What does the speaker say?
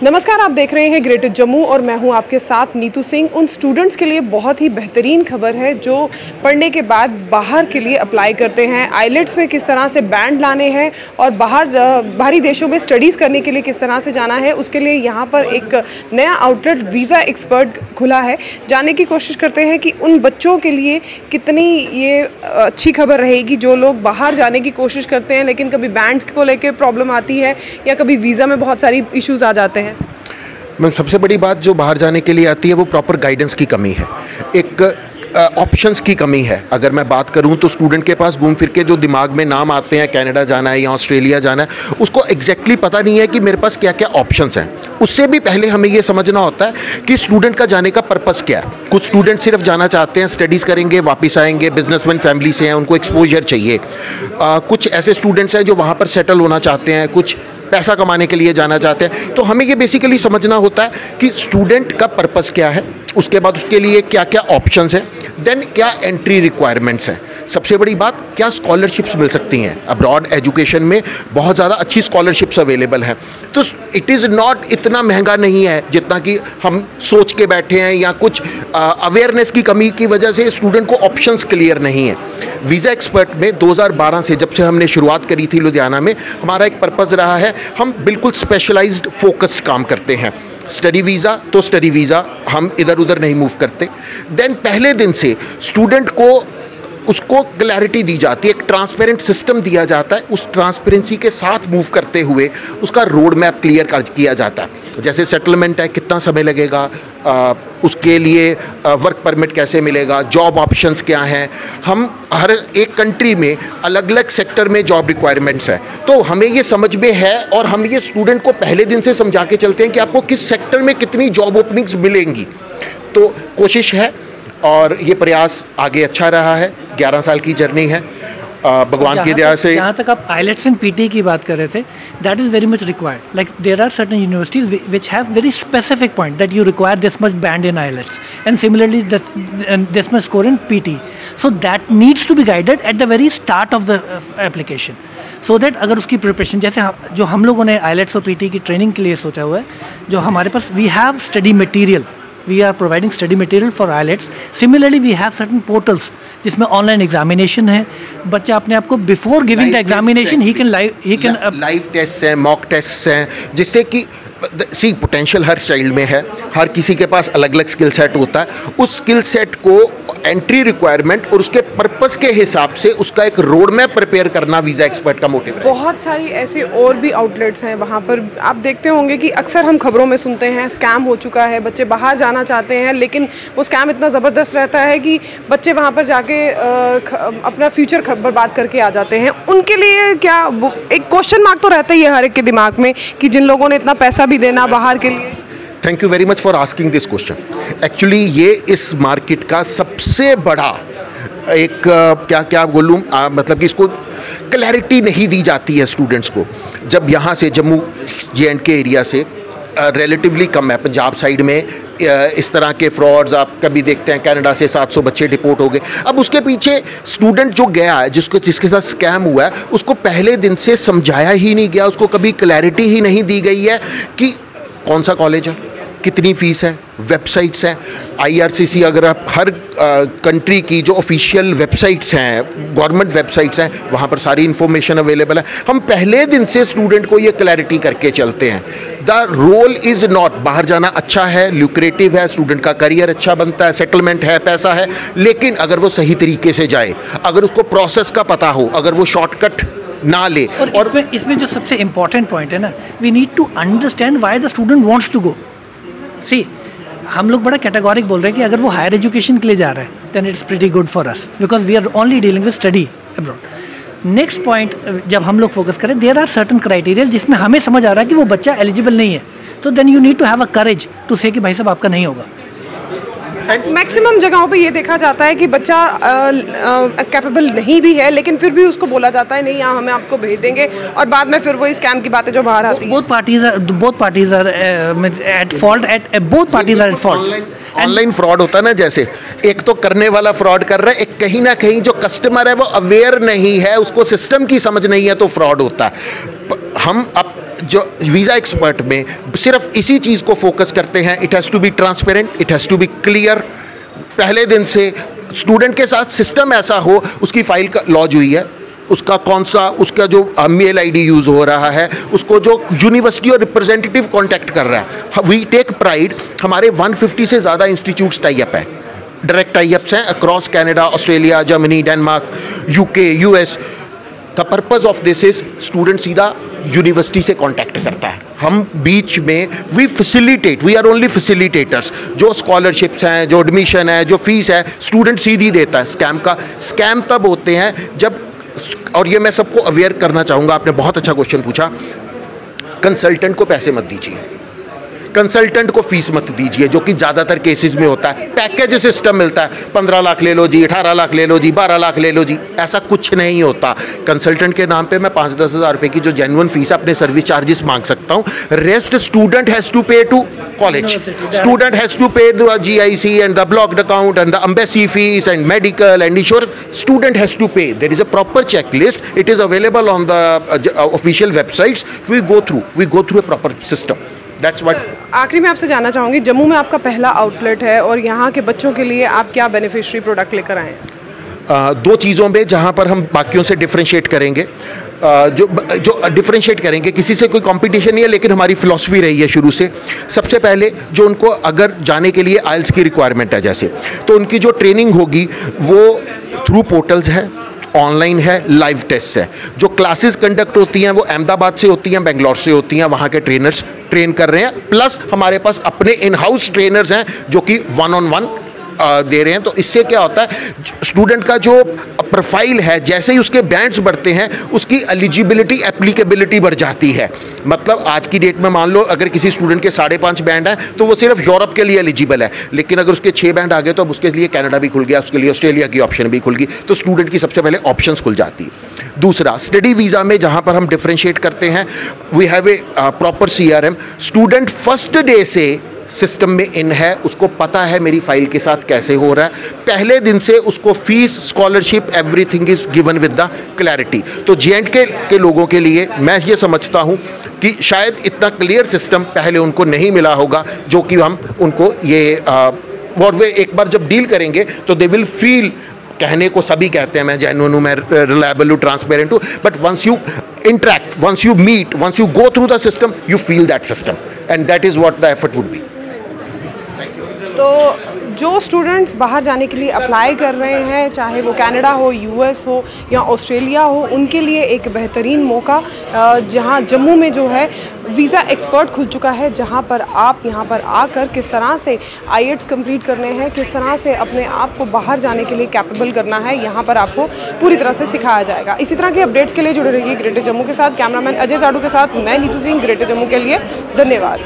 नमस्कार, आप देख रहे हैं ग्रेटर जम्मू और मैं हूं आपके साथ नीतू सिंह। उन स्टूडेंट्स के लिए बहुत ही बेहतरीन खबर है जो पढ़ने के बाद बाहर के लिए अप्लाई करते हैं। आइलेट्स में किस तरह से बैंड लाने हैं और बाहरी देशों में स्टडीज़ करने के लिए किस तरह से जाना है, उसके लिए यहाँ पर एक नया आउटलेट वीज़ा एक्सपर्ट खुला है। जानने की कोशिश करते हैं कि उन बच्चों के लिए कितनी ये अच्छी खबर रहेगी जो लोग बाहर जाने की कोशिश करते हैं लेकिन कभी बैंड्स को लेकर प्रॉब्लम आती है या कभी वीज़ा में बहुत सारी इश्यूज़ आ जाते हैं। मैम, सबसे बड़ी बात जो बाहर जाने के लिए आती है वो प्रॉपर गाइडेंस की कमी है, एक ऑप्शंस की कमी है। अगर मैं बात करूं तो स्टूडेंट के पास घूम फिर के जो दिमाग में नाम आते हैं, कनाडा जाना है या ऑस्ट्रेलिया जाना है, उसको एग्जैक्टली पता नहीं है कि मेरे पास क्या क्या ऑप्शंस हैं। उससे भी पहले हमें ये समझना होता है कि स्टूडेंट का जाने का पर्पस क्या है। कुछ स्टूडेंट सिर्फ जाना चाहते हैं, स्टडीज़ करेंगे, वापस आएंगे, बिजनेसमैन फैमिली से हैं, उनको एक्सपोजर चाहिए। कुछ ऐसे स्टूडेंट्स हैं जो वहाँ पर सेटल होना चाहते हैं, कुछ पैसा कमाने के लिए जाना चाहते हैं। तो हमें ये बेसिकली समझना होता है कि स्टूडेंट का पर्पस क्या है, उसके बाद उसके लिए क्या क्या ऑप्शंस हैं, देन क्या एंट्री रिक्वायरमेंट्स हैं। सबसे बड़ी बात, क्या स्कॉलरशिप्स मिल सकती हैं। अब्रॉड एजुकेशन में बहुत ज़्यादा अच्छी स्कॉलरशिप्स अवेलेबल हैं। तो इट इज़ नॉट इतना महंगा नहीं है जितना कि हम सोच के बैठे हैं, या कुछ अवेयरनेस की कमी की वजह से स्टूडेंट को ऑप्शंस क्लियर नहीं है। वीज़ा एक्सपर्ट में 2012 से जब से हमने शुरुआत करी थी लुधियाना में, हमारा एक पर्पज़ रहा है, हम बिल्कुल स्पेशलाइज्ड फोकस्ड काम करते हैं। स्टडी वीज़ा तो स्टडी वीज़ा, हम इधर उधर नहीं मूव करते। देन पहले दिन से स्टूडेंट को उसको क्लैरिटी दी जाती है, एक ट्रांसपेरेंट सिस्टम दिया जाता है। उस ट्रांसपेरेंसी के साथ मूव करते हुए उसका रोड मैप क्लियर किया जाता है। जैसे सेटलमेंट है, कितना समय लगेगा, उसके लिए वर्क परमिट कैसे मिलेगा, जॉब ऑप्शंस क्या हैं। हम हर एक कंट्री में अलग अलग सेक्टर में जॉब रिक्वायरमेंट्स हैं, तो हमें ये समझ में है और हम ये स्टूडेंट को पहले दिन से समझा के चलते हैं कि आपको किस सेक्टर में कितनी जॉब ओपनिंग्स मिलेंगी। तो कोशिश है और ये प्रयास आगे अच्छा रहा है। 11 साल की जर्नी है, भगवान की दया से। जहाँ तक आप आइलेट्स एंड पीटी की बात कर रहे थे, that is very much required. Like there are certain universities which have very specific point that you require this much band in IELTS and similarly this much score in PT. So that needs to be guided at the very start of the application, so that अगर उसकी preparation, जैसे जो हम लोगों ने islets और PT की training के लिए सोचा हुआ है, जो हमारे पास we have study material, we are providing study material for IELTS. Similarly, we have certain portals जिसमें ऑनलाइन एग्जामिनेशन है। बच्चा अपने आप को बिफोर गिविंग द एग्जामिनेशन ही कैन लाइव टेस्ट हैं, मॉक टेस्ट हैं, जिससे कि पोटेंशियल हर चाइल्ड में है, हर किसी के पास अलग अलग स्किल सेट होता है। उस स्किल सेट को एंट्री रिक्वायरमेंट और उसके पर्पस के हिसाब से उसका एक रोड मैप प्रिपेयर करना वीज़ा एक्सपर्ट का मोटिव है। बहुत सारी ऐसे और भी आउटलेट्स हैं वहाँ पर। आप देखते होंगे कि अक्सर हम खबरों में सुनते हैं स्कैम हो चुका है, बच्चे बाहर जाना चाहते हैं लेकिन वो स्कैम इतना ज़बरदस्त रहता है कि बच्चे वहाँ पर जाके अपना फ्यूचर बर्बाद करके आ जाते हैं। उनके लिए क्या एक क्वेश्चन मार्क तो रहता ही है हर एक के दिमाग में कि जिन लोगों ने इतना पैसा भी देना बाहर के लिए। Thank you very much for asking this question. Actually ये इस मार्केट का सबसे बड़ा एक क्या बोलूँ, मतलब कि इसको क्लैरिटी नहीं दी जाती है स्टूडेंट्स को। जब यहाँ से जम्मू JNK एरिया से रिलेटिवली कम है, पंजाब साइड में इस तरह के फ्रॉड्स आप कभी देखते हैं। कनाडा से 700 बच्चे डिपोर्ट हो गए। अब उसके पीछे स्टूडेंट जो गया है, जिसके साथ स्कैम हुआ है, उसको पहले दिन से समझाया ही नहीं गया, उसको कभी क्लैरिटी ही नहीं दी गई है कि कौन सा कॉलेज है, कितनी फ़ीस है, वेबसाइट्स हैं। IRCC, अगर आप हर कंट्री की जो ऑफिशियल वेबसाइट्स हैं, गवर्नमेंट वेबसाइट्स हैं, वहाँ पर सारी इन्फॉर्मेशन अवेलेबल है। हम पहले दिन से स्टूडेंट को ये क्लैरिटी करके चलते हैं। द रोल इज़ नॉट, बाहर जाना अच्छा है, ल्यूक्रेटिव है, स्टूडेंट का करियर अच्छा बनता है, सेटलमेंट है, पैसा है, लेकिन अगर वो सही तरीके से जाए, अगर उसको प्रोसेस का पता हो, अगर वो शॉर्टकट ना ले। और इसमें जो सबसे इम्पॉर्टेंट पॉइंट है ना, we need to understand why the student wants to go. See, हम लोग बड़ा कैटेगोरिक बोल रहे हैं कि अगर वो हायर एजुकेशन के लिए जा रहा है then it's pretty good for us because we are only dealing with study abroad. Next point जब हम लोग फोकस करें, देयर आर सर्टन क्राइटेरिया जिसमें हमें समझ आ रहा है कि वो बच्चा एलिजिबल नहीं है, तो then you need to have a courage to say कि भाई साहब आपका नहीं होगा। मैक्सिमम जगहों पे ये देखा जाता है कि बच्चा कैपेबल नहीं भी है लेकिन फिर भी उसको बोला जाता है नहीं, यहाँ हमें आपको भेज देंगे, और बाद में फिर वही स्कैम की बातें जो बाहर आती हैं। Both parties are at fault. Online fraud होता है ना, जैसे एक तो करने वाला फ्रॉड कर रहा है, एक कहीं ना कहीं जो कस्टमर है वो अवेयर नहीं है, उसको सिस्टम की समझ नहीं है, तो फ्रॉड होता है। हम अब जो वीज़ा एक्सपर्ट में सिर्फ इसी चीज़ को फोकस करते हैं, it has to be transparent, it has to be clear. पहले दिन से स्टूडेंट के साथ सिस्टम ऐसा हो, उसकी फ़ाइल का लॉज हुई है, उसका कौन सा, उसका जो मेल आईडी यूज़ हो रहा है, उसको जो यूनिवर्सिटी और रिप्रेजेंटेटिव कांटेक्ट कर रहा है। वी टेक प्राइड, हमारे 150 से ज़्यादा इंस्टीट्यूट्स टाई अप हैं, डायरेक्ट टाई अप्स हैं across Canada, Australia, Germany, Denmark, UK, US. The purpose of this is student सीधा यूनिवर्सिटी से कांटेक्ट करता है, हम बीच में we facilitate, we are only facilitators. जो स्कॉलरशिप्स हैं, जो एडमिशन है, जो फीस है, स्टूडेंट सीधी देता है। स्कैम तब होते हैं जब, और ये मैं सबको अवेयर करना चाहूँगा, आपने बहुत अच्छा क्वेश्चन पूछा, कंसल्टेंट को पैसे मत दीजिए, कंसल्टेंट को फीस मत दीजिए, जो कि ज़्यादातर केसेस में होता है। पैकेज सिस्टम मिलता है, 15 लाख ले लो जी, 18 लाख ले लो जी, 12 लाख ले लो जी, ऐसा कुछ नहीं होता। कंसल्टेंट के नाम पे मैं 5-10 हज़ार रुपये की जो जेन्युइन फीस है अपने सर्विस चार्जेस मांग सकता हूँ। Rest student has to pay to college, student has to pay the GIC and the blocked account and the embassy fees and medical and insurance, student has to pay. There is a proper checklist, it is available on the official websites, we go through a proper system. That's what. आखिरी में आपसे जानना चाहूँगी, जम्मू में आपका पहला outlet है और यहाँ के बच्चों के लिए आप क्या बेनिफिशियरी प्रोडक्ट लेकर आए हैं? 2 चीज़ों में जहाँ पर हम बाकियों से डिफरेंशिएट करेंगे, जो डिफरेंशिएट करेंगे, किसी से कोई कंपटीशन नहीं है, लेकिन हमारी फ़िलॉसफी रही है शुरू से। सबसे पहले जो उनको अगर जाने के लिए IELTS की रिक्वायरमेंट है जैसे, तो उनकी जो ट्रेनिंग होगी वो थ्रू पोर्टल्स है, ऑनलाइन है, लाइव टेस्ट है। जो क्लासेस कंडक्ट होती हैं वो अहमदाबाद से होती हैं, बेंगलोर से होती हैं, वहाँ के ट्रेनर्स ट्रेन कर रहे हैं। प्लस हमारे पास अपने इन हाउस ट्रेनर्स हैं जो कि 1-on-1 दे रहे हैं। तो इससे क्या होता है, स्टूडेंट का जो प्रोफाइल है, जैसे ही उसके बैंड्स बढ़ते हैं उसकी एलिजिबिलिटी, एप्लीकेबिलिटी बढ़ जाती है। मतलब आज की डेट में मान लो अगर किसी स्टूडेंट के 5.5 बैंड हैं तो वो सिर्फ यूरोप के लिए एलिजिबल है, लेकिन अगर उसके 6 बैंड आ गए तो अब उसके लिए कनाडा भी खुल गया, उसके लिए ऑस्ट्रेलिया की ऑप्शन भी खुल गई। तो स्टूडेंट की सबसे पहले ऑप्शंस खुल जाती है। दूसरा, स्टडी वीज़ा में जहाँ पर हम डिफ्रेंशिएट करते हैं, we have a proper CRM। Student first day से सिस्टम में इन है, उसको पता है मेरी फाइल के साथ कैसे हो रहा है। पहले दिन से उसको fees, scholarship, everything is given with the clarity. तो J&K के लोगों के लिए मैं ये समझता हूँ कि शायद इतना क्लियर सिस्टम पहले उनको नहीं मिला होगा, जो कि हम उनको ये और वे एक बार जब डील करेंगे तो दे विल फील, कहने को सभी कहते हैं मैं जेन्युइन हूँ, मैं रिलायबल हूँ, ट्रांसपेरेंट हूँ, but once you interact, once you meet, once you go through the system, you feel that system, and that is what the effort would be. तो जो स्टूडेंट्स बाहर जाने के लिए अप्लाई कर रहे हैं, चाहे वो कनाडा हो, US हो या ऑस्ट्रेलिया हो, उनके लिए एक बेहतरीन मौका, जहां जम्मू में जो है वीज़ा एक्सपर्ट खुल चुका है, जहां पर आप यहां पर आकर किस तरह से IELTS कंप्लीट करने हैं, किस तरह से अपने आप को बाहर जाने के लिए कैपेबल करना है, यहां पर आपको पूरी तरह से सिखाया जाएगा। इसी तरह के अपडेट्स के लिए जुड़े रहिए ग्रेटर जम्मू के साथ। कैमरामैन अजय साडू के साथ मैं नीतू सिंह, ग्रेटर जम्मू के लिए धन्यवाद।